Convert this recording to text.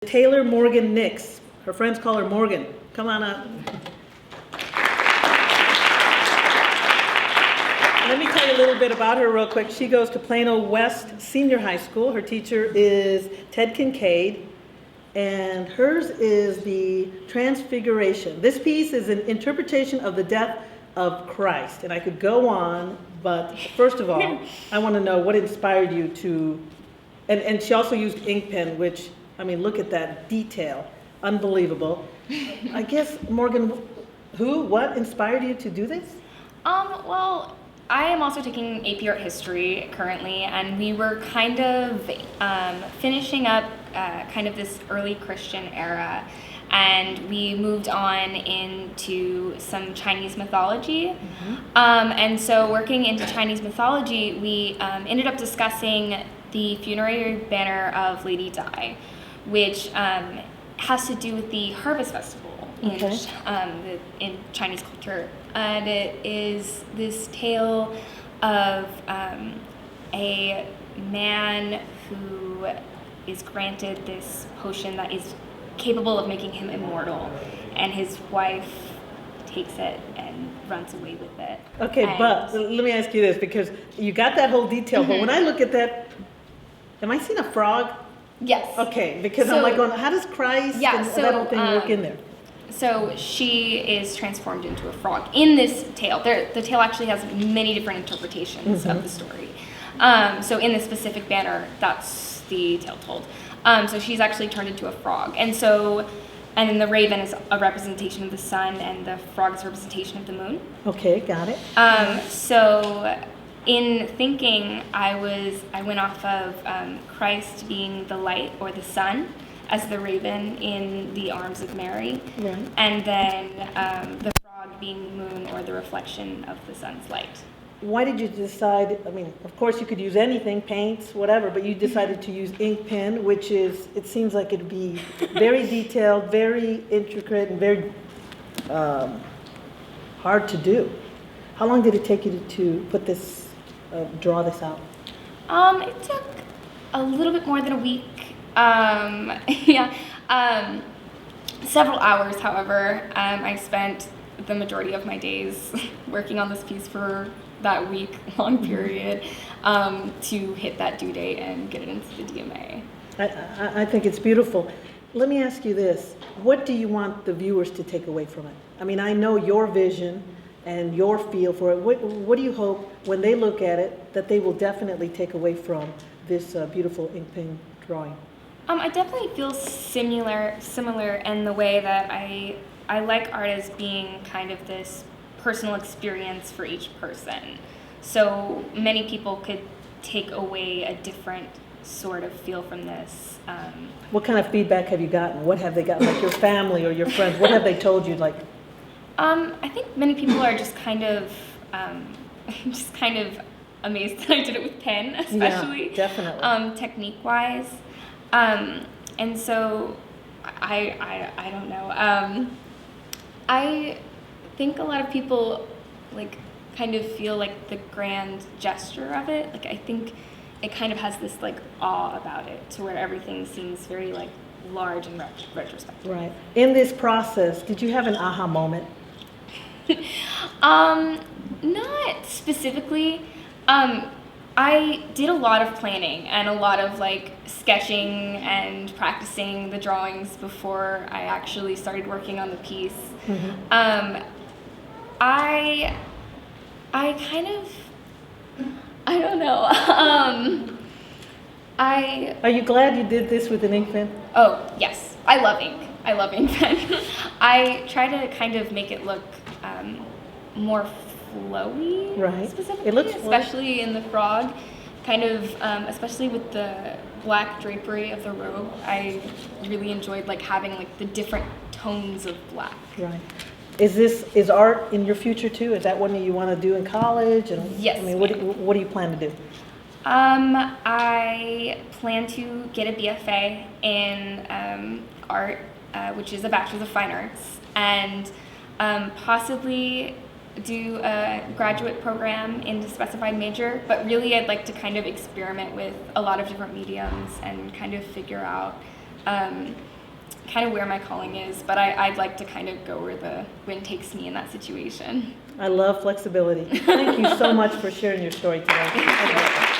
Taylor Morgan Nix. Her friends call her Morgan. Come on up. Let me tell you a little bit about her real quick. She goes to Plano West Senior High School. Her teacher is Ted Kincaid, and hers is the Transfiguration. This piece is an interpretation of the death of Christ, and I could go on, but first of all, I want to know what inspired you to, and she also used ink pen, which, I mean, look at that detail, unbelievable. I guess, Morgan, what inspired you to do this? Well, I am also taking AP Art History currently, and we were kind of finishing up kind of this early Christian era, and we moved on into some Chinese mythology. Mm-hmm. And so working into Chinese mythology, we ended up discussing the funerary banner of Lady Dai, which has to do with the harvest festival in Chinese culture. And it is this tale of a man who is granted this potion that is capable of making him immortal, and his wife takes it and runs away with it. Okay, but let me ask you this, because you got that whole detail, but when I look at that, am I seeing a frog? Yes. Okay, because I'm like going, how does Christ and that whole thing work in there? So she is transformed into a frog in this tale. The tale actually has many different interpretations of the story. So in this specific banner, that's the tale told. So she's actually turned into a frog. And then the raven is a representation of the sun, and the frog is a representation of the moon. Okay, got it. So in thinking, I went off of Christ being the light or the sun, as the raven in the arms of Mary, right. And then the frog being the moon or the reflection of the sun's light. Why did you decide, I mean, of course you could use anything, paints, whatever, but you decided to use ink pen, which is, it seems like it'd be very detailed, very intricate, and very hard to do. How long did it take you to put this, draw this out? It took a little bit more than a week. Several hours, however. I spent the majority of my days working on this piece for that week-long period to hit that due date and get it into the DMA. I think it's beautiful. Let me ask you this. What do you want the viewers to take away from it? I mean, I know your vision and your feel for it. What do you hope when they look at it that they will definitely take away from this beautiful ink pen drawing? I definitely feel similar in the way that I like art as being kind of this personal experience for each person. So many people could take away a different sort of feel from this. What kind of feedback have you gotten? What have they gotten? Like your family or your friends? What have they told you? Like, I think many people are just kind of amazed that I did it with pen, especially. Yeah, definitely. Technique-wise. And so I don't know. I think a lot of people like kind of feel like the grand gesture of it. Like I think it kind of has this like awe about it, to where everything seems very like large and retrospective. Right. In this process, did you have an aha moment? Not specifically. I did a lot of planning and a lot of like sketching and practicing the drawings before I actually started working on the piece. Mm-hmm. I kind of, I don't know. Are you glad you did this with an ink pen? Oh, yes. I love ink. I love ink pen. I try to kind of make it look more flowy, right. Specifically, it looks especially in the frog, kind of, especially with the black drapery of the robe. I really enjoyed like having like the different tones of black. Right. Is art in your future too? Is that one that you want to do in college? And yes. I mean, what do you plan to do? I plan to get a BFA in art, which is a Bachelor's of Fine Arts, and possibly do a graduate program in a specified major, but really I'd like to kind of experiment with a lot of different mediums and kind of figure out kind of where my calling is, but I'd like to kind of go where the wind takes me in that situation. I love flexibility. Thank you so much for sharing your story today.